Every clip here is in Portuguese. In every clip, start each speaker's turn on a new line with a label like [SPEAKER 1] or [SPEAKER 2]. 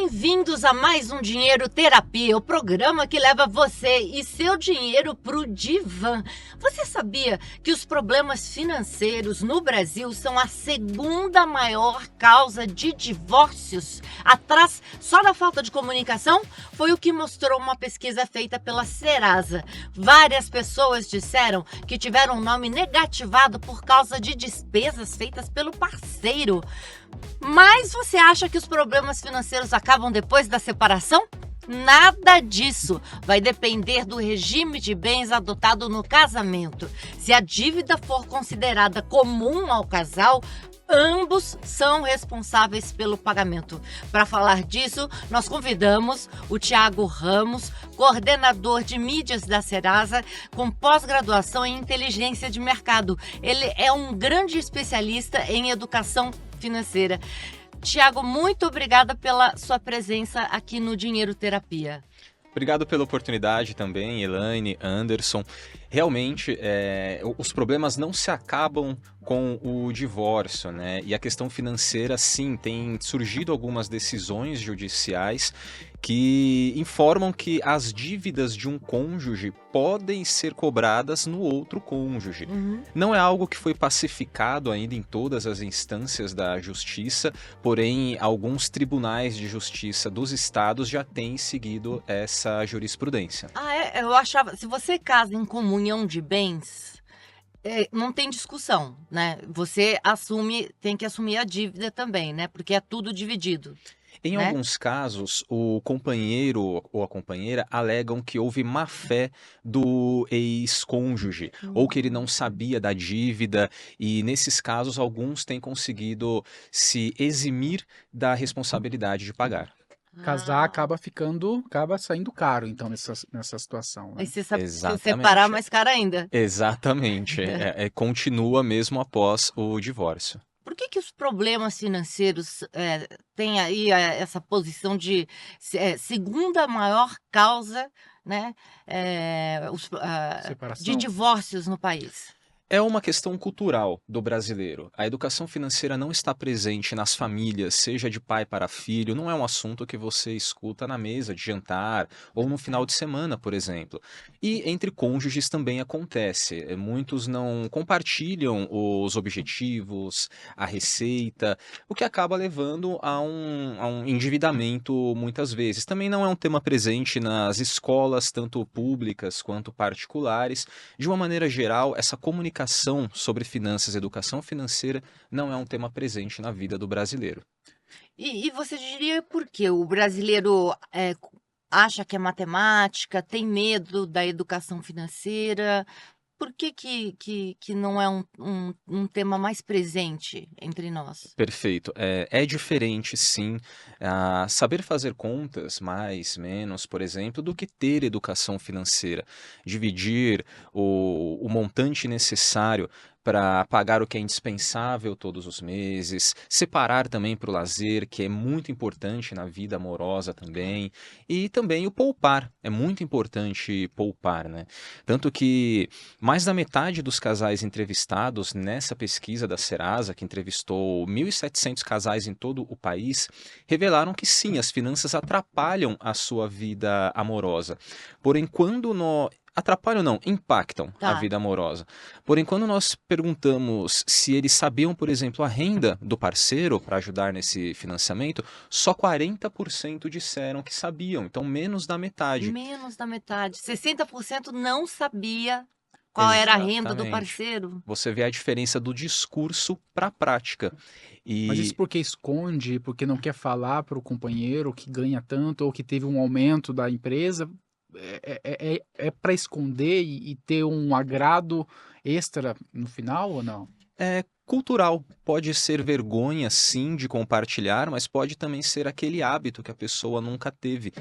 [SPEAKER 1] Bem-vindos a mais um Dinheiro Terapia, o programa que leva você e seu dinheiro pro divã. Você sabia que os problemas financeiros no Brasil são a segunda maior causa de divórcios? Atrás só da falta de comunicação? Foi o que mostrou uma pesquisa feita pela Serasa. Várias pessoas disseram que tiveram o nome negativado por causa de despesas feitas pelo parceiro. Mas você acha que os problemas financeiros acabam depois da separação? Nada disso. Vai depender do regime de bens adotado no casamento. Se a dívida for considerada comum ao casal, ambos são responsáveis pelo pagamento. Para falar disso, nós convidamos o Thiago Ramos, coordenador de mídias da Serasa, com pós-graduação em inteligência de mercado. Ele é um grande especialista em educação financeira. Thiago, muito obrigada pela sua presença aqui no Dinheiro Terapia.
[SPEAKER 2] Obrigado pela oportunidade também, Elaine, Anderson. Realmente, os problemas não se acabam com o divórcio, né? E a questão financeira, sim, tem surgido algumas decisões judiciais que informam que as dívidas de um cônjuge podem ser cobradas no outro cônjuge. Não é algo que foi pacificado ainda em todas as instâncias da justiça, porém, alguns tribunais de justiça dos estados já têm seguido essa jurisprudência.
[SPEAKER 1] Eu achava, se você casa em comunhão de bens, não tem discussão, né? Você tem que assumir a dívida também, né? Porque é tudo dividido.
[SPEAKER 2] Em alguns casos, o companheiro ou a companheira alegam que houve má-fé do ex-cônjuge, ou que ele não sabia da dívida, e nesses casos, alguns têm conseguido se eximir da responsabilidade de pagar.
[SPEAKER 3] Casar acaba saindo caro, então, nessa situação, né?
[SPEAKER 1] E se
[SPEAKER 2] Exatamente.
[SPEAKER 1] separar, mais caro ainda.
[SPEAKER 2] Exatamente. Continua mesmo após o divórcio.
[SPEAKER 1] Por que os problemas financeiros têm aí essa posição de segunda maior causa, né, de
[SPEAKER 3] Separação.
[SPEAKER 1] divórcios no país?
[SPEAKER 2] É uma questão cultural do brasileiro. A educação financeira não está presente nas famílias, seja de pai para filho, não é um assunto que você escuta na mesa de jantar ou no final de semana, por exemplo. E entre cônjuges também acontece. Muitos não compartilham os objetivos, a receita, o que acaba levando a um endividamento muitas vezes. Também não é um tema presente nas escolas, tanto públicas quanto particulares. De uma maneira geral, essa comunicação sobre finanças e educação financeira não é um tema presente na vida do brasileiro.
[SPEAKER 1] E você diria por que o brasileiro acha que é matemática, tem medo da educação financeira? Por que não é um tema mais presente entre nós?
[SPEAKER 2] Perfeito. É diferente, sim, saber fazer contas, mais, menos, por exemplo, do que ter educação financeira. Dividir o montante necessário para pagar o que é indispensável todos os meses, separar também para o lazer, que é muito importante na vida amorosa também, e também o poupar. É muito importante poupar, né? Tanto que mais da metade dos casais entrevistados nessa pesquisa da Serasa, que entrevistou 1.700 casais em todo o país, revelaram que sim, as finanças atrapalham a sua vida amorosa. Porém, atrapalham não, impactam a vida amorosa. Porém, quando nós perguntamos se eles sabiam, por exemplo, a renda do parceiro para ajudar nesse financiamento, só 40% disseram que sabiam, então menos da metade.
[SPEAKER 1] Menos da metade. 60% não sabia qual era a renda do
[SPEAKER 2] Exatamente.
[SPEAKER 1] parceiro.
[SPEAKER 2] Você vê a diferença do discurso para a prática.
[SPEAKER 3] Mas isso porque esconde, porque não quer falar para o companheiro que ganha tanto ou que teve um aumento da empresa? É para esconder e ter um agrado extra no final ou não?
[SPEAKER 2] É cultural. Pode ser vergonha, sim, de compartilhar, mas pode também ser aquele hábito que a pessoa nunca teve.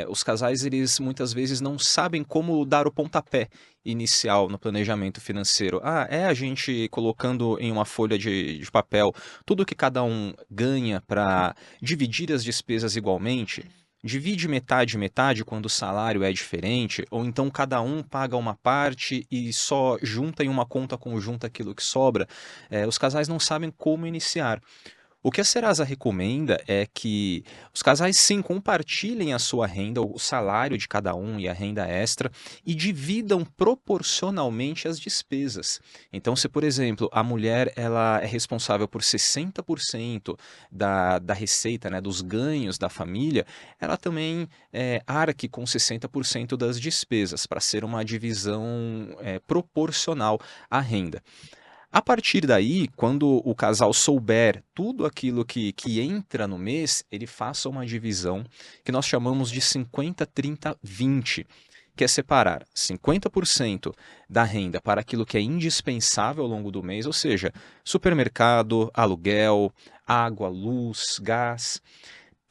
[SPEAKER 2] Os casais, eles muitas vezes não sabem como dar o pontapé inicial no planejamento financeiro. A gente colocando em uma folha de papel tudo que cada um ganha para dividir as despesas igualmente. Divide metade metade quando o salário é diferente, ou então cada um paga uma parte e só junta em uma conta conjunta aquilo que sobra. Os casais não sabem como iniciar. O que a Serasa recomenda é que os casais sim compartilhem a sua renda, o salário de cada um e a renda extra e dividam proporcionalmente as despesas. Então, se por exemplo, a mulher ela é responsável por 60% da receita, né, dos ganhos da família, ela também arque com 60% das despesas, para ser uma divisão proporcional à renda. A partir daí, quando o casal souber tudo aquilo que entra no mês, ele faça uma divisão que nós chamamos de 50-30-20, que é separar 50% da renda para aquilo que é indispensável ao longo do mês, ou seja, supermercado, aluguel, água, luz, gás.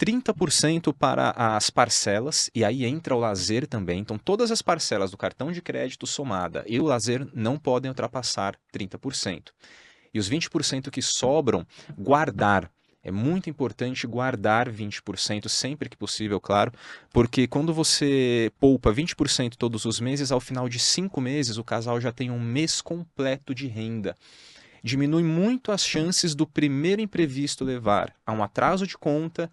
[SPEAKER 2] 30% para as parcelas, e aí entra o lazer também. Então, todas as parcelas do cartão de crédito somada e o lazer não podem ultrapassar 30%. E os 20% que sobram, guardar. É muito importante guardar 20% sempre que possível, claro, porque quando você poupa 20% todos os meses, ao final de 5 meses, o casal já tem um mês completo de renda. Diminui muito as chances do primeiro imprevisto levar a um atraso de conta,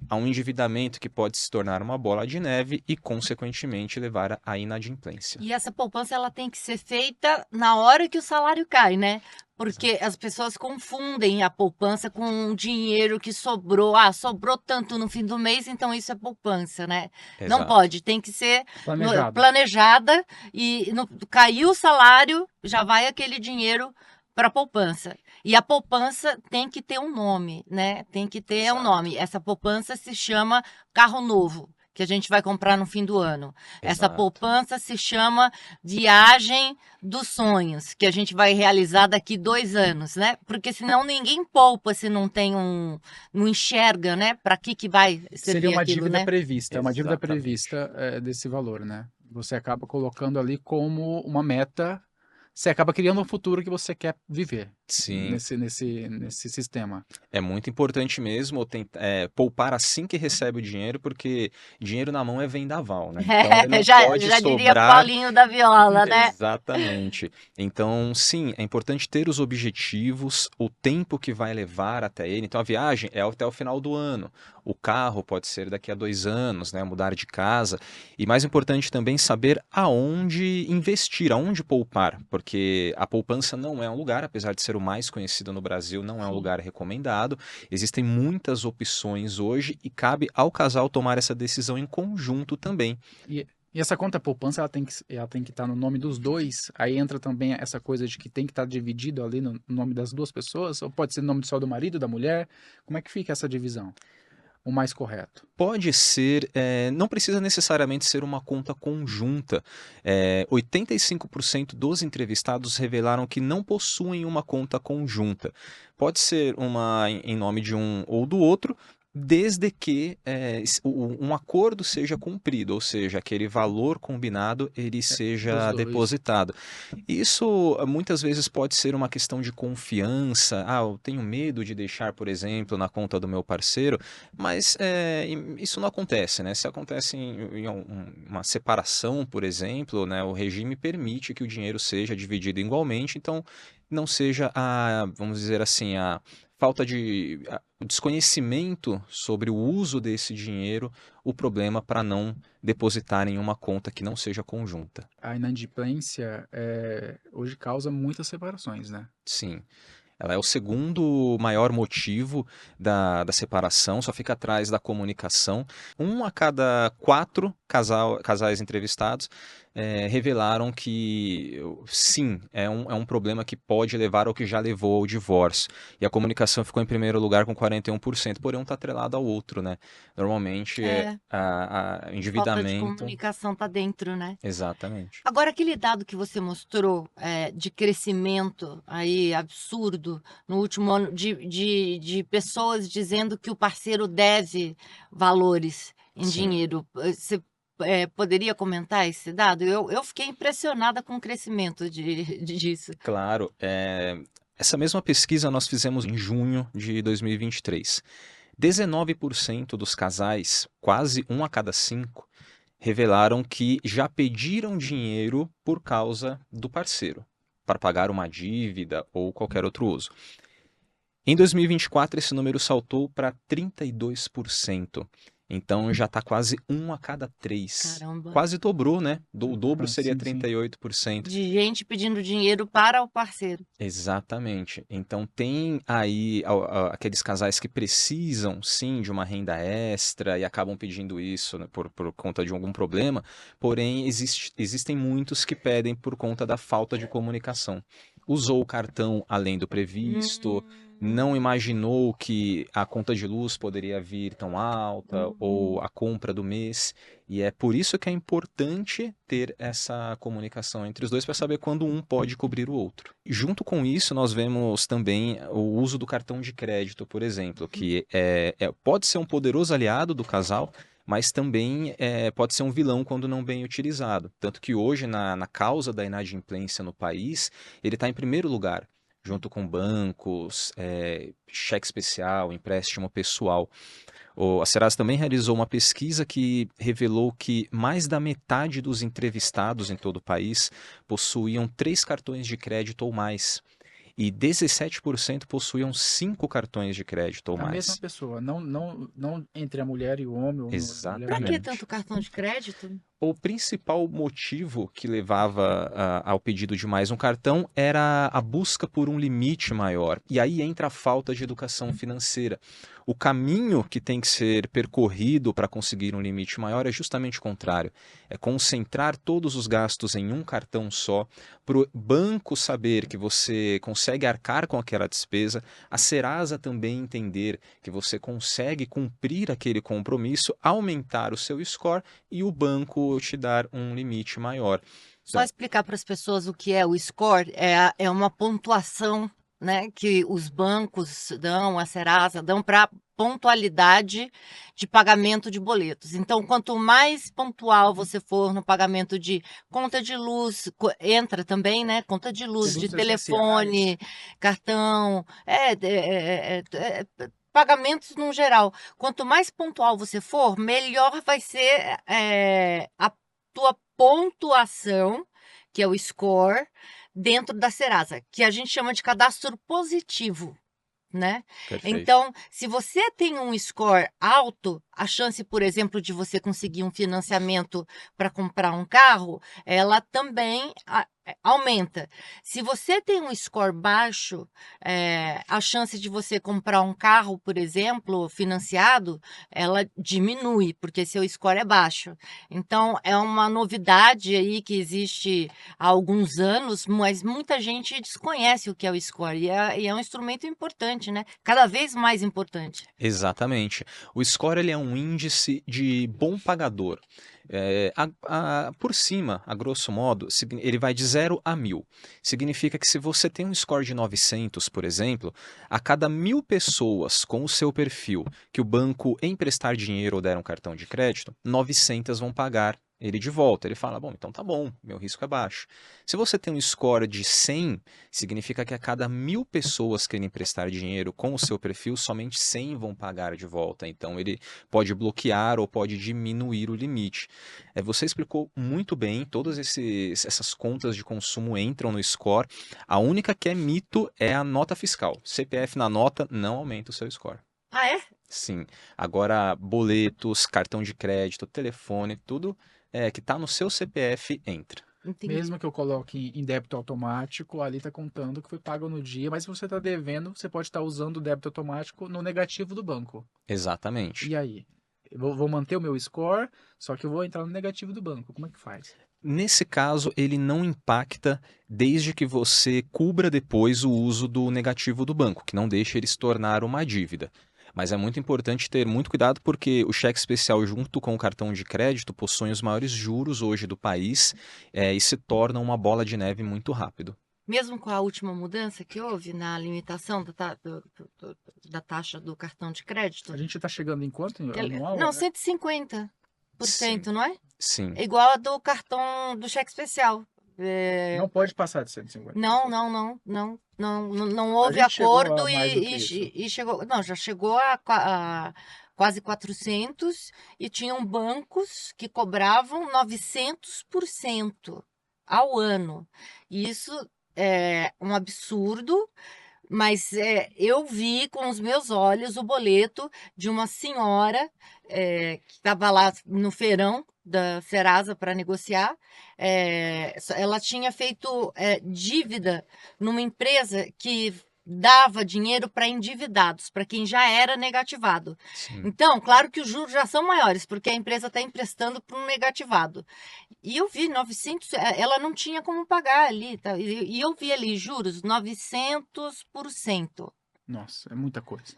[SPEAKER 2] a um endividamento que pode se tornar uma bola de neve e, consequentemente, levar à inadimplência.
[SPEAKER 1] E essa poupança ela tem que ser feita na hora que o salário cai, né? Porque as pessoas confundem a poupança com o dinheiro que sobrou. Ah, sobrou tanto no fim do mês, então isso é poupança, né? Não
[SPEAKER 2] Exato.
[SPEAKER 1] pode, tem que ser
[SPEAKER 3] Planejado.
[SPEAKER 1] planejada e caiu o salário, já vai aquele dinheiro para poupança. E a poupança tem que ter um nome, né? Tem que ter um
[SPEAKER 2] Exato.
[SPEAKER 1] nome. Essa poupança se chama carro novo, que a gente vai comprar no fim do ano. Essa
[SPEAKER 2] Exato.
[SPEAKER 1] poupança se chama viagem dos sonhos, que a gente vai realizar daqui 2 anos, né? Porque senão ninguém poupa se não tem não enxerga, né? Para que vai servir
[SPEAKER 3] Seria uma
[SPEAKER 1] aquilo,
[SPEAKER 3] dívida
[SPEAKER 1] né?
[SPEAKER 3] prevista, é uma dívida
[SPEAKER 2] Exatamente.
[SPEAKER 3] prevista desse valor, né? Você acaba colocando ali como uma meta, você acaba criando um futuro que você quer viver
[SPEAKER 2] Sim,
[SPEAKER 3] nesse sistema.
[SPEAKER 2] é muito importante mesmo poupar assim que recebe o dinheiro, porque dinheiro na mão é vendaval, né? Então ele não
[SPEAKER 1] já
[SPEAKER 2] pode
[SPEAKER 1] diria
[SPEAKER 2] sobrar.
[SPEAKER 1] Paulinho da Viola, né?
[SPEAKER 2] Exatamente. Então, sim, é importante ter os objetivos, o tempo que vai levar até ele. Então, a viagem é até o final do ano. O carro pode ser daqui a 2 anos, né? Mudar de casa. E mais importante também saber aonde investir, aonde poupar, porque a poupança não é um lugar, apesar de ser o mais conhecido no Brasil, não é um
[SPEAKER 1] Sim.
[SPEAKER 2] lugar recomendado. Existem muitas opções hoje e cabe ao casal tomar essa decisão em conjunto também.
[SPEAKER 3] E essa conta poupança, ela tem que estar no nome dos dois. Aí entra também essa coisa de que tem que estar dividido ali no nome das duas pessoas, ou pode ser no nome só do marido, da mulher. Como é que fica essa divisão? O mais correto.
[SPEAKER 2] Pode ser, não precisa necessariamente ser uma conta conjunta. 85% dos entrevistados revelaram que não possuem uma conta conjunta. Pode ser uma em nome de um ou do outro, desde que um acordo seja cumprido, ou seja, aquele valor combinado ele
[SPEAKER 3] Dos
[SPEAKER 2] seja
[SPEAKER 3] dois.
[SPEAKER 2] depositado. Isso muitas vezes pode ser uma questão de confiança. Ah, eu tenho medo de deixar, por exemplo, na conta do meu parceiro, mas isso não acontece, né? Se acontece em uma separação, por exemplo, né, o regime permite que o dinheiro seja dividido igualmente, então não seja vamos dizer assim, o desconhecimento sobre o uso desse dinheiro o problema para não depositar em uma conta que não seja conjunta.
[SPEAKER 3] A inadimplência hoje causa muitas separações, né?
[SPEAKER 2] Sim. Ela é o segundo maior motivo da separação, só fica atrás da comunicação. 1 a cada 4 casais entrevistados revelaram que, sim, é um problema que pode levar ou que já levou ao divórcio. E a comunicação ficou em primeiro lugar com 41%, porém um está atrelado ao outro, né? Normalmente
[SPEAKER 1] Falta de
[SPEAKER 2] endividamento.
[SPEAKER 1] comunicação tá dentro, né?
[SPEAKER 2] Exatamente.
[SPEAKER 1] Agora, aquele dado que você mostrou de crescimento aí absurdo no último ano, de pessoas dizendo que o parceiro deve valores em
[SPEAKER 2] Sim.
[SPEAKER 1] dinheiro, você poderia comentar esse dado? Eu fiquei impressionada com o crescimento disso.
[SPEAKER 2] Claro, essa mesma pesquisa nós fizemos em junho de 2023. 19% dos casais, quase 1 a cada 5, revelaram que já pediram dinheiro por causa do parceiro, para pagar uma dívida ou qualquer outro uso. Em 2024, esse número saltou para 32%. Então já está quase 1 a cada 3.
[SPEAKER 1] Caramba.
[SPEAKER 2] Quase dobrou, né? O dobro seria
[SPEAKER 3] Sim, sim.
[SPEAKER 2] 38%.
[SPEAKER 1] De gente pedindo dinheiro para o parceiro.
[SPEAKER 2] Exatamente. Então tem aí aqueles casais que precisam sim de uma renda extra e acabam pedindo isso, né, por conta de algum problema, porém existem muitos que pedem por conta da falta de comunicação. Usou o cartão além do previsto, não imaginou que a conta de luz poderia vir tão alta ou a compra do mês. E é por isso que é importante ter essa comunicação entre os dois para saber quando um pode cobrir o outro. Junto com isso, nós vemos também o uso do cartão de crédito, por exemplo, que pode ser um poderoso aliado do casal, mas também pode ser um vilão quando não bem utilizado. Tanto que hoje, na causa da inadimplência no país, ele está em primeiro lugar, junto com bancos, cheque especial, empréstimo pessoal. A Serasa também realizou uma pesquisa que revelou que mais da metade dos entrevistados em todo o país possuíam 3 cartões de crédito ou mais. E 17% possuíam 5 cartões de crédito ou
[SPEAKER 3] A mesma
[SPEAKER 2] mais.
[SPEAKER 3] pessoa, não entre a mulher e o homem. Ou mulher e a
[SPEAKER 1] Pra
[SPEAKER 3] mulher.
[SPEAKER 1] que
[SPEAKER 2] Exatamente.
[SPEAKER 1] tanto cartão de crédito?
[SPEAKER 2] O principal motivo que levava ao pedido de mais um cartão era a busca por um limite maior. E aí entra a falta de educação financeira. O caminho que tem que ser percorrido para conseguir um limite maior é justamente o contrário. É concentrar todos os gastos em um cartão só, para o banco saber que você consegue arcar com aquela despesa, a Serasa também entender que você consegue cumprir aquele compromisso, aumentar o seu score e o banco te dar um limite maior.
[SPEAKER 1] Só explicar para as pessoas o que é o score, é uma pontuação, né, que os bancos dão, a Serasa dão para pontualidade de pagamento de boletos. Então, quanto mais pontual você for no pagamento de conta de luz, entra também, né, conta de luz, de
[SPEAKER 3] Serviços
[SPEAKER 1] telefone, cartão, pagamentos no geral. Quanto mais pontual você for, melhor vai ser a tua pontuação, que é o score, dentro da Serasa, que a gente chama de cadastro positivo, né?
[SPEAKER 2] Perfeito.
[SPEAKER 1] Então, se você tem um score alto, a chance, por exemplo, de você conseguir um financiamento para comprar um carro, ela também aumenta. Se você tem um score baixo, a chance de você comprar um carro, por exemplo, financiado, ela diminui, porque seu score é baixo. Então, é uma novidade aí que existe há alguns anos, mas muita gente desconhece o que é o score, e é um instrumento importante, né? Cada vez mais importante.
[SPEAKER 2] Exatamente. O score ele é um índice de bom pagador. Por cima, a grosso modo, ele vai de 0 a 1000. Significa que se você tem um score de 900, por exemplo, a cada 1000 pessoas com o seu perfil que o banco emprestar dinheiro ou der um cartão de crédito, 900 vão pagar ele de volta. Ele fala, bom, então tá bom, meu risco é baixo. Se você tem um score de 100, significa que a cada 1000 pessoas que ele emprestar dinheiro com o seu perfil, somente 100 vão pagar de volta. Então ele pode bloquear ou pode diminuir o limite. Você explicou muito bem, todas essas contas de consumo entram no score. A única que é mito é a nota fiscal. CPF na nota não aumenta o seu score.
[SPEAKER 1] Ah, é?
[SPEAKER 2] Sim. Agora, boletos, cartão de crédito, telefone, tudo que está no seu CPF entra.
[SPEAKER 1] Entendi.
[SPEAKER 3] Mesmo que eu coloque em débito automático, ali está contando que foi pago no dia, mas se você está devendo, você pode estar usando o débito automático no negativo do banco.
[SPEAKER 2] Exatamente.
[SPEAKER 3] E aí? Eu vou manter o meu score, só que eu vou entrar no negativo do banco. Como é que faz?
[SPEAKER 2] Nesse caso, ele não impacta desde que você cubra depois o uso do negativo do banco, que não deixa ele se tornar uma dívida. Mas é muito importante ter muito cuidado porque o cheque especial junto com o cartão de crédito possuem os maiores juros hoje do país e se torna uma bola de neve muito rápido.
[SPEAKER 1] Mesmo com a última mudança que houve na limitação da taxa do cartão de crédito?
[SPEAKER 3] A gente está chegando em quanto? Anual?
[SPEAKER 1] Não,
[SPEAKER 3] né?
[SPEAKER 1] 150%, não é?
[SPEAKER 2] Sim.
[SPEAKER 1] É igual a do cartão do cheque especial.
[SPEAKER 3] Não pode passar de 150.
[SPEAKER 1] Não houve
[SPEAKER 3] gente chegou
[SPEAKER 1] acordo
[SPEAKER 3] a mais do que
[SPEAKER 1] e chegou. Não, já chegou a quase 400 e tinham bancos que cobravam 900% ao ano. E isso é um absurdo, Mas eu vi com os meus olhos o boleto de uma senhora que estava lá no feirão da Serasa para negociar. Ela tinha feito dívida numa empresa que dava dinheiro para endividados, para quem já era negativado.
[SPEAKER 2] Sim.
[SPEAKER 1] Então, claro que os juros já são maiores, porque a empresa está emprestando para um negativado. E eu vi 900, ela não tinha como pagar ali, tá? E eu vi ali juros 900%.
[SPEAKER 3] Nossa, é muita coisa.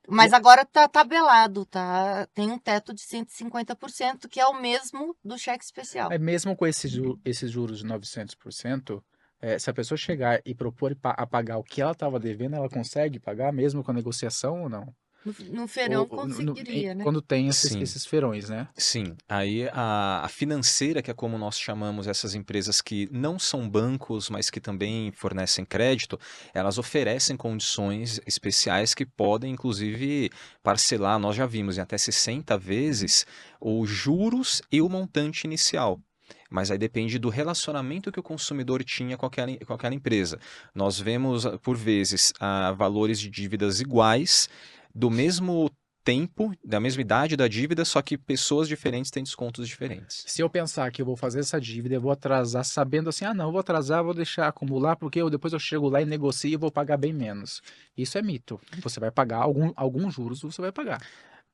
[SPEAKER 1] Mas agora tá tabelado, tá? Tem um teto de 150%, que é o mesmo do cheque especial.
[SPEAKER 3] Mesmo com esses juros de 900%, se a pessoa chegar e propor a pagar o que ela estava devendo, ela consegue pagar mesmo com a negociação ou não?
[SPEAKER 1] No feirão
[SPEAKER 3] Ou
[SPEAKER 1] conseguiria, né?
[SPEAKER 3] quando tem
[SPEAKER 2] Sim.
[SPEAKER 3] esses feirões, né?
[SPEAKER 2] Sim, aí a financeira, que é como nós chamamos essas empresas que não são bancos, mas que também fornecem crédito, elas oferecem condições especiais que podem, inclusive, parcelar, nós já vimos, em até 60 vezes os juros e o montante inicial. Mas aí depende do relacionamento que o consumidor tinha com aquela empresa. Nós vemos, por vezes, valores de dívidas iguais, do mesmo tempo, da mesma idade da dívida, só que pessoas diferentes têm descontos diferentes.
[SPEAKER 3] Se eu pensar que eu vou fazer essa dívida, eu vou atrasar sabendo assim, não, eu vou atrasar, vou deixar acumular, porque depois eu chego lá e negocio e vou pagar bem menos. Isso é mito. Você vai pagar alguns juros, você vai pagar.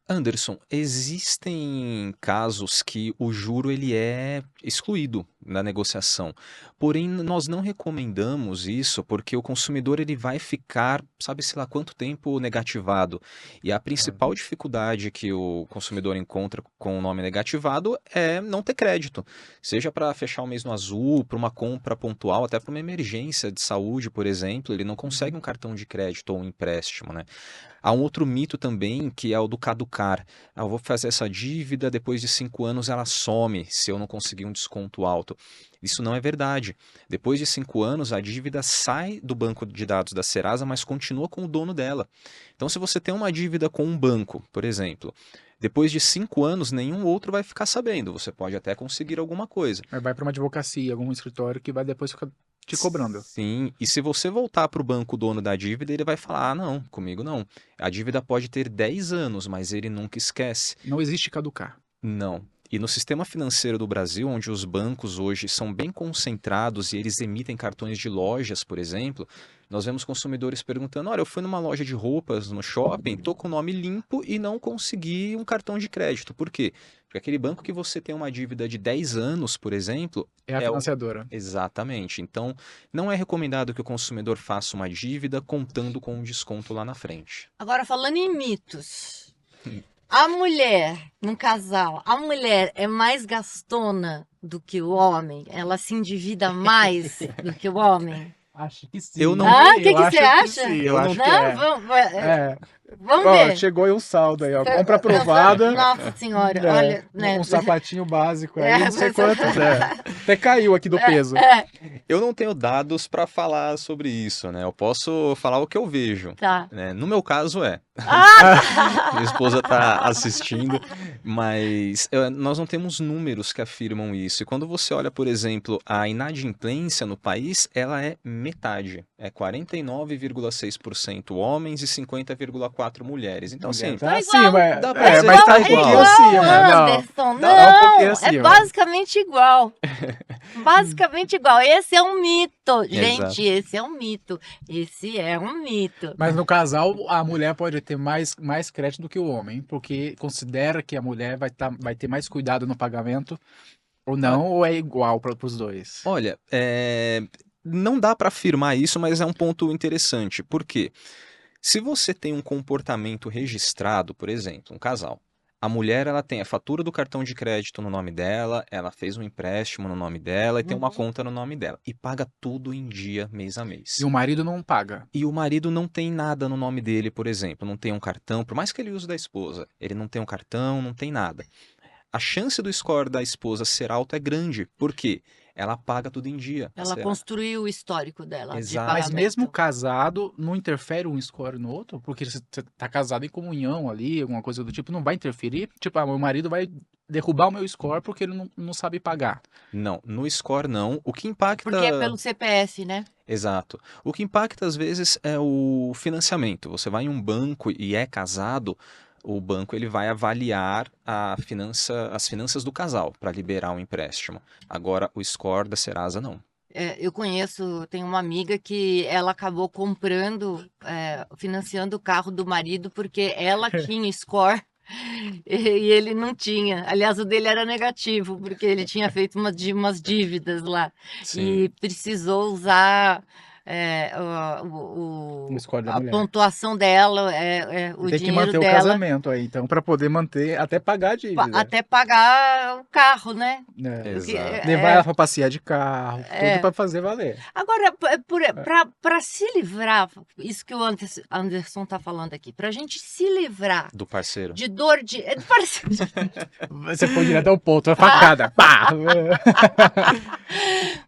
[SPEAKER 2] Anderson, existem casos que o juro ele é excluído na negociação. Porém, nós não recomendamos isso porque o consumidor ele vai ficar, sabe-se lá quanto tempo negativado. E a principal dificuldade que o consumidor encontra com o nome negativado é não ter crédito. Seja para fechar o mês no azul, para uma compra pontual, até para uma emergência de saúde, por exemplo, ele não consegue um cartão de crédito ou um empréstimo, né? Há um outro mito também, que é o do caducar. Eu vou fazer essa dívida, depois de 5 anos ela some, se eu não conseguir um desconto alto. Isso não é verdade. Depois de 5 anos, a dívida sai do banco de dados da Serasa, mas continua com o dono dela. Então, se você tem uma dívida com um banco, por exemplo, depois de 5 anos, nenhum outro vai ficar sabendo. Você pode até conseguir alguma coisa.
[SPEAKER 3] Vai para uma advocacia, algum escritório que vai depois ficar te cobrando.
[SPEAKER 2] Sim, e se você voltar para o banco dono da dívida, ele vai falar, não, comigo não. A dívida pode ter 10 anos, mas ele nunca esquece.
[SPEAKER 3] Não existe caducar.
[SPEAKER 2] Não. E no sistema financeiro do Brasil, onde os bancos hoje são bem concentrados e eles emitem cartões de lojas, por exemplo, nós vemos consumidores perguntando, olha, eu fui numa loja de roupas no shopping, estou com o nome limpo e não consegui um cartão de crédito. Por quê? Porque aquele banco que você tem uma dívida de 10 anos, por exemplo...
[SPEAKER 3] É a financiadora.
[SPEAKER 2] Exatamente. Então, não é recomendado que o consumidor faça uma dívida contando com um desconto lá na frente.
[SPEAKER 1] Agora, falando em mitos... A mulher, num casal, a mulher é mais gastona do que o homem? Ela se endivida mais do que o homem?
[SPEAKER 3] Acho que sim.
[SPEAKER 2] Eu não-
[SPEAKER 1] O que você acha?
[SPEAKER 3] Eu acho que
[SPEAKER 1] Não, vamos
[SPEAKER 3] Ó,
[SPEAKER 1] ver.
[SPEAKER 3] chegou aí um saldo aí, ó. Compra aprovada.
[SPEAKER 1] Nossa senhora, olha, né?
[SPEAKER 3] Um sapatinho básico aí, não sei
[SPEAKER 1] mas-
[SPEAKER 3] quantos Até caiu aqui do peso.
[SPEAKER 2] Eu não tenho dados para falar sobre isso, né? Eu posso falar o que eu vejo.
[SPEAKER 1] Tá.
[SPEAKER 2] Né? No meu caso é.
[SPEAKER 1] Ah,
[SPEAKER 2] Minha esposa está assistindo, mas nós não temos números que afirmam isso. E quando você olha, por exemplo, a inadimplência no país, ela é metade. É 49,6% homens e 50,4% mulheres. Então, assim,
[SPEAKER 3] Tá
[SPEAKER 1] igual.
[SPEAKER 3] acima.
[SPEAKER 2] Dá pra dizer
[SPEAKER 3] Mas
[SPEAKER 2] que
[SPEAKER 3] tá
[SPEAKER 2] tá
[SPEAKER 3] um pouquinho
[SPEAKER 2] igual.
[SPEAKER 3] acima. Não.
[SPEAKER 1] Anderson,
[SPEAKER 3] Dá um pouquinho
[SPEAKER 1] não, é
[SPEAKER 3] acima.
[SPEAKER 1] basicamente igual. Basicamente igual. Esse é um mito, gente.
[SPEAKER 2] Exato.
[SPEAKER 1] Esse é um mito. Esse é um mito.
[SPEAKER 3] Mas no casal, a mulher pode ter mais crédito do que o homem, porque considera que a mulher vai ter mais cuidado no pagamento, ou não, ou é igual para os dois?
[SPEAKER 2] olha, não dá para afirmar isso, mas é um ponto interessante. Por quê? Se você tem um comportamento registrado, por exemplo, um casal, a mulher ela tem a fatura do cartão de crédito no nome dela, ela fez um empréstimo no nome dela e tem uma conta no nome dela e paga tudo em dia, mês a mês.
[SPEAKER 3] E o marido não paga.
[SPEAKER 2] E o marido não tem nada no nome dele, por exemplo, não tem um cartão, por mais que ele use da esposa, ele não tem um cartão, não tem nada. A chance do score da esposa ser alto é grande, por quê? Ela paga tudo em dia.
[SPEAKER 1] Ela construiu o histórico dela. de
[SPEAKER 2] Exato.
[SPEAKER 3] Mas
[SPEAKER 1] pagamento.
[SPEAKER 3] mesmo casado, não interfere um score no outro? Porque você tá casado em comunhão ali, alguma coisa do tipo, não vai interferir? Tipo, meu marido vai derrubar o meu score porque ele não sabe pagar.
[SPEAKER 2] Não, no score não. O que impacta.
[SPEAKER 1] Porque é pelo CPF, né?
[SPEAKER 2] Exato. O que impacta às vezes é o financiamento. Você vai em um banco e é casado, o banco ele vai avaliar as finanças do casal para liberar o empréstimo. Agora, o score da Serasa não.
[SPEAKER 1] Eu conheço, tenho uma amiga que ela acabou comprando, financiando o carro do marido porque ela tinha score e ele não tinha. Aliás, o dele era negativo, porque ele tinha feito umas dívidas lá
[SPEAKER 2] Sim.
[SPEAKER 1] e precisou usar
[SPEAKER 3] O score da
[SPEAKER 1] a
[SPEAKER 3] mulher.
[SPEAKER 1] pontuação dela, o
[SPEAKER 3] Tem que
[SPEAKER 1] dinheiro
[SPEAKER 3] manter o
[SPEAKER 1] dela,
[SPEAKER 3] casamento aí, então, para poder manter até pagar a dívida.
[SPEAKER 1] até pagar o carro, né?
[SPEAKER 3] É.
[SPEAKER 1] Porque,
[SPEAKER 2] Exato.
[SPEAKER 3] Levar ela para passear de carro, tudo para fazer valer.
[SPEAKER 1] Agora, para se livrar, isso que o Anderson está falando aqui, para a gente se livrar
[SPEAKER 2] Do parceiro.
[SPEAKER 1] de dor de.
[SPEAKER 3] Você foi direto ao ponto, a facada. Pá!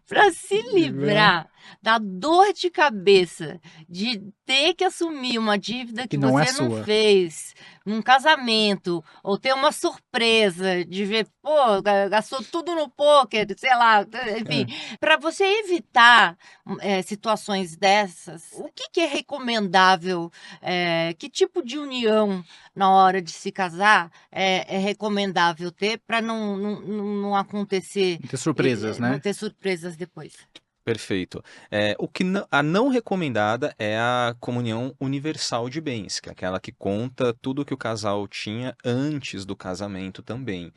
[SPEAKER 1] Para se livrar da dor de cabeça de ter que assumir uma dívida que
[SPEAKER 3] não é
[SPEAKER 1] você não
[SPEAKER 3] sua.
[SPEAKER 1] fez num casamento, ou ter uma surpresa de ver, pô, gastou tudo no pôquer, sei lá, enfim, para você evitar situações dessas, o que é recomendável? Que tipo de união na hora de se casar é recomendável ter para não acontecer,
[SPEAKER 3] Não ter surpresas,
[SPEAKER 1] não
[SPEAKER 3] né?
[SPEAKER 1] ter surpresas depois?
[SPEAKER 2] Perfeito. A não recomendada é a comunhão universal de bens, que é aquela que conta tudo que o casal tinha antes do casamento também.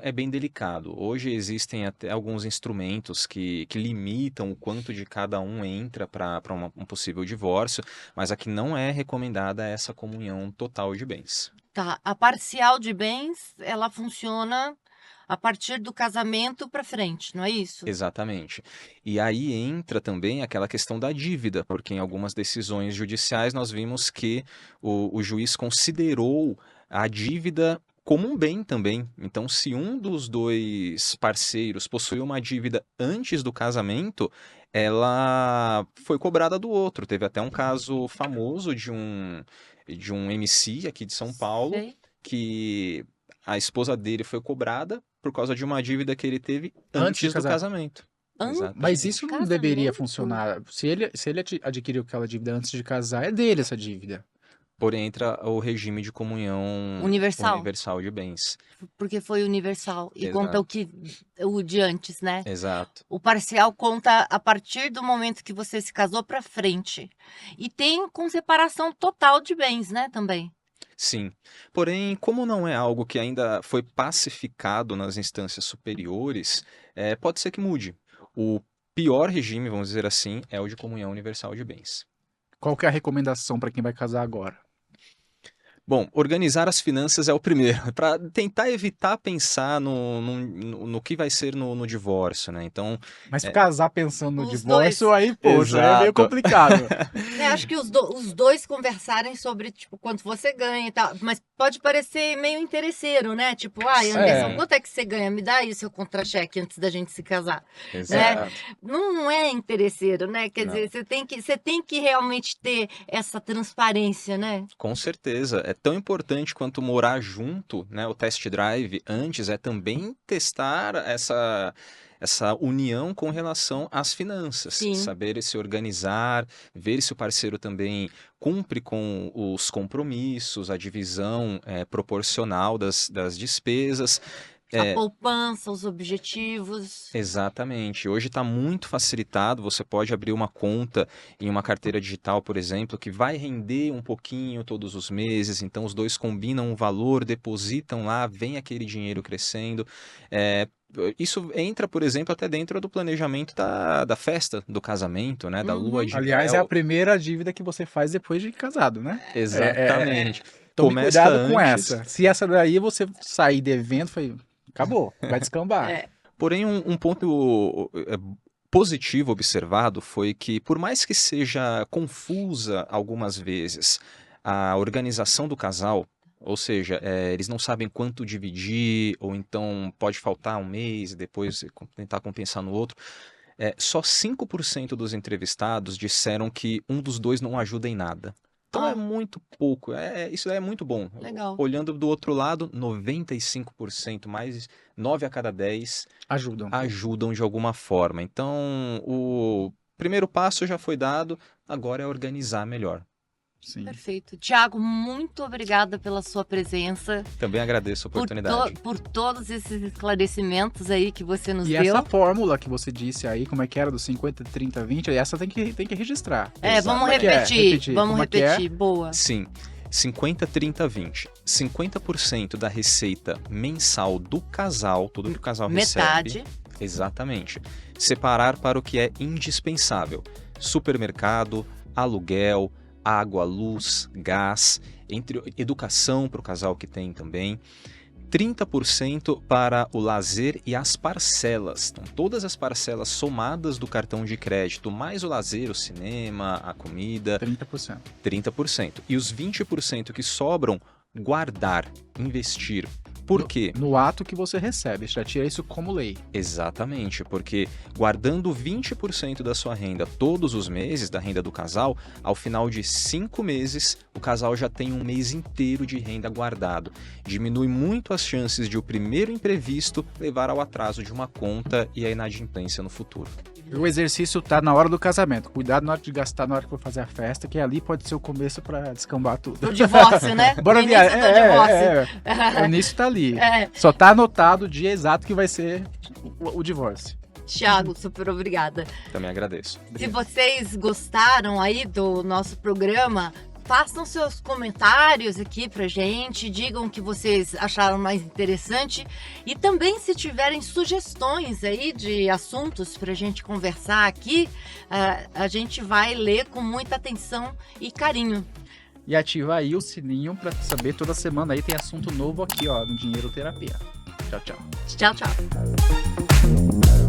[SPEAKER 2] É bem delicado. Hoje existem até alguns instrumentos que limitam o quanto de cada um entra para um possível divórcio, mas a que não é recomendada é essa comunhão total de bens.
[SPEAKER 1] Tá, a parcial de bens, ela funciona a partir do casamento para frente, não é isso?
[SPEAKER 2] Exatamente. E aí entra também aquela questão da dívida, porque em algumas decisões judiciais nós vimos que o juiz considerou a dívida como um bem também. Então, se um dos dois parceiros possuiu uma dívida antes do casamento, ela foi cobrada do outro. Teve até um caso famoso de um MC aqui de São Paulo,
[SPEAKER 1] Sei.
[SPEAKER 2] que a esposa dele foi cobrada por causa de uma dívida que ele teve
[SPEAKER 3] Antes de
[SPEAKER 2] antes do
[SPEAKER 3] casar.
[SPEAKER 2] casamento.
[SPEAKER 1] Antes
[SPEAKER 3] Mas
[SPEAKER 1] de
[SPEAKER 3] isso não deveria
[SPEAKER 1] casamento?
[SPEAKER 3] funcionar. Se ele adquiriu aquela dívida antes de casar, é dele essa dívida.
[SPEAKER 2] Porém, entra o regime de comunhão
[SPEAKER 1] Universal.
[SPEAKER 2] de bens.
[SPEAKER 1] Porque foi universal e
[SPEAKER 2] Exato.
[SPEAKER 1] conta o de antes, né?
[SPEAKER 2] Exato.
[SPEAKER 1] O parcial conta a partir do momento que você se casou para frente. E tem com separação total de bens, né, também.
[SPEAKER 2] Sim. Porém, como não é algo que ainda foi pacificado nas instâncias superiores, pode ser que mude. O pior regime, vamos dizer assim, é o de comunhão universal de bens.
[SPEAKER 3] Qual que é a recomendação para quem vai casar agora?
[SPEAKER 2] Bom, organizar as finanças é o primeiro, para tentar evitar pensar no que vai ser no divórcio, né? Então,
[SPEAKER 3] Mas casar pensando no
[SPEAKER 1] Os
[SPEAKER 3] divórcio,
[SPEAKER 1] dois.
[SPEAKER 3] aí, poxa, é meio
[SPEAKER 2] Exato.
[SPEAKER 3] complicado.
[SPEAKER 1] Acho que os dois conversarem sobre, tipo, quanto você ganha e tal. Mas pode parecer meio interesseiro, né? Tipo, Anderson, quanto é que você ganha? Me dá aí o seu contra-cheque antes da gente se casar.
[SPEAKER 2] Exato.
[SPEAKER 1] Não é interesseiro, né? Quer
[SPEAKER 2] Não.
[SPEAKER 1] dizer, você tem que realmente ter essa transparência, né?
[SPEAKER 2] Com certeza. É tão importante quanto morar junto, né? O test drive antes é também testar essa união com relação às finanças.
[SPEAKER 1] Sim.
[SPEAKER 2] Saber se organizar, ver se o parceiro também cumpre com os compromissos, a divisão proporcional das despesas.
[SPEAKER 1] A poupança, os objetivos.
[SPEAKER 2] Exatamente. Hoje está muito facilitado. Você pode abrir uma conta em uma carteira digital, por exemplo, que vai render um pouquinho todos os meses. Então, os dois combinam um valor, depositam lá, vem aquele dinheiro crescendo. Isso entra, por exemplo, até dentro do planejamento da festa, do casamento, né? Da lua de
[SPEAKER 3] Aliás, é
[SPEAKER 2] mel.
[SPEAKER 3] a primeira dívida que você faz depois de casado, né?
[SPEAKER 2] Exatamente.
[SPEAKER 3] Tome
[SPEAKER 2] Começa
[SPEAKER 3] cuidado com
[SPEAKER 2] antes.
[SPEAKER 3] essa. Se essa daí você sair devendo, acabou, vai descambar.
[SPEAKER 2] Porém, um ponto positivo observado foi que, por mais que seja confusa algumas vezes a organização do casal, ou seja, eles não sabem quanto dividir, ou então pode faltar um mês e depois tentar compensar no outro, só 5% dos entrevistados disseram que um dos dois não ajuda em nada. Então é
[SPEAKER 1] Ah.
[SPEAKER 2] muito pouco, isso é muito bom.
[SPEAKER 1] Legal.
[SPEAKER 2] Olhando do outro lado, 95%, mais 9 a cada 10
[SPEAKER 3] Ajudam.
[SPEAKER 2] ajudam de alguma forma. Então, o primeiro passo já foi dado, agora é organizar melhor.
[SPEAKER 3] Sim.
[SPEAKER 1] Perfeito. Tiago, muito obrigada pela sua presença,
[SPEAKER 2] Também agradeço a oportunidade.
[SPEAKER 1] por todos esses esclarecimentos aí que você nos
[SPEAKER 3] E
[SPEAKER 1] deu.
[SPEAKER 3] essa fórmula que você disse aí, como é que era, do 50, 30, 20, essa tem que registrar.
[SPEAKER 1] Vamos
[SPEAKER 3] Como é que é?
[SPEAKER 1] repetir. Vamos
[SPEAKER 3] Como é que é?
[SPEAKER 1] repetir. Boa.
[SPEAKER 2] Sim, 50, 30, 20. 50% da receita mensal do casal, tudo que o casal
[SPEAKER 1] Metade.
[SPEAKER 2] recebe. Exatamente. Separar para o que é indispensável. Supermercado, aluguel, água, luz, gás, educação para o casal que tem também. 30% para o lazer e as parcelas. Então, todas as parcelas somadas do cartão de crédito, mais o lazer, o cinema, a comida,
[SPEAKER 3] 30%.
[SPEAKER 2] 30%. E os 20% que sobram, guardar, investir. Por quê?
[SPEAKER 3] No ato que você recebe, já tira isso como lei.
[SPEAKER 2] Exatamente, porque guardando 20% da sua renda todos os meses, da renda do casal, ao final de 5 meses, o casal já tem um mês inteiro de renda guardado. Diminui muito as chances de o primeiro imprevisto levar ao atraso de uma conta e a inadimplência no futuro.
[SPEAKER 3] O exercício tá na hora do casamento. Cuidado na hora de gastar, na hora que for fazer a festa, que ali pode ser o começo pra descambar tudo.
[SPEAKER 1] O divórcio, né?
[SPEAKER 3] Bora
[SPEAKER 1] O início
[SPEAKER 3] viajar.
[SPEAKER 1] do divórcio.
[SPEAKER 3] O início tá ali.
[SPEAKER 1] É.
[SPEAKER 3] Só tá anotado o dia exato que vai ser o divórcio.
[SPEAKER 1] Tiago, super obrigada.
[SPEAKER 2] Também agradeço.
[SPEAKER 1] Se vocês gostaram aí do nosso programa, façam seus comentários aqui pra gente, digam o que vocês acharam mais interessante e também se tiverem sugestões aí de assuntos pra gente conversar aqui, a gente vai ler com muita atenção e carinho.
[SPEAKER 3] E ativa aí o sininho pra saber, toda semana aí tem assunto novo aqui, ó, no Dinheiro Terapia. Tchau, tchau.
[SPEAKER 1] Tchau, tchau.